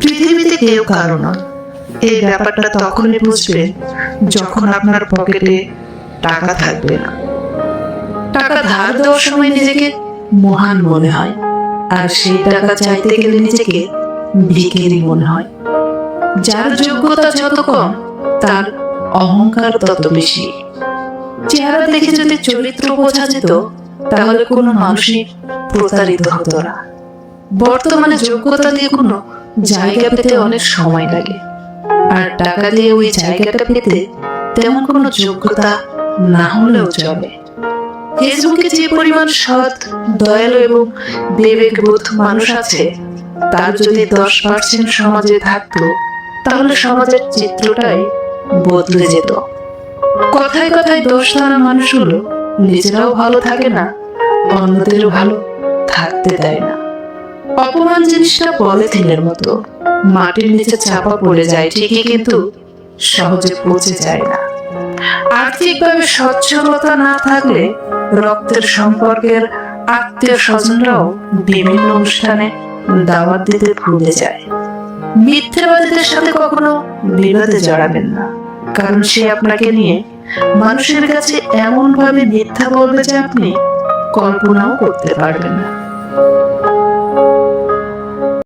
পৃথিবীতে কেউ কারো নয়, এই ব্যাপারটা তখনই বুঝবেন যখন আপনার পকেটে টাকা থাকবে না। টাকা ধার দেওয়ার সময় নিজেকে মহান মনে হয়, আর সেই টাকা চাইতে গেলে নিজেকে ভিখারি মনে হয়। যার যোগ্যতা যত কম, তার অহংকার তত বেশি। চেহারা দেখে যদি চরিত্র বোঝা যেত, তাহলে কোনো মানুষই প্রতারিত হতো না। বর্তমানে যোগ্যতা দিয়ে কোনো জায়গা পেতে অনেক সময় লাগে, আর টাকা দিয়ে ওই জায়গাটা পেতে তেমন কোনো যোগ্যতা না হলেও চলে। ফেসবুকে যে পরিমাণ সৎ, দয়ালু এবং বিবেকবোধ মানুষ আছে, তার যদি 10% সমাজে থাকতো, তাহলে সমাজের চিত্রটাই বদলে যেত। কথায় কথায় দোষ ধরা মানুষগুলো নিজেরাও ভালো থাকে না, অন্যদেরও ভালো থাকতে দেয় না। অপমান জিনিসটা পলিথিনের মতো, মাটির নিচে চাপা পড়ে যায় ঠিকই, কিন্তু সহজে পচে যায় না। আর্থিকভাবে সচ্ছলতা না থাকলে রক্তের সম্পর্কের আত্মীয় স্বজনরাও বিভিন্ন অনুষ্ঠানে দাওয়াত দিতে ভুলে যায়। মিথ্যাবাদীদের সাথে কখনো বিবাদে জড়াবেন না, কারণ সে আপনাকে নিয়ে মানুষের কাছে এমন ভাবে মিথ্যা বলবে যে আপনি কল্পনাও করতে পারবেন না।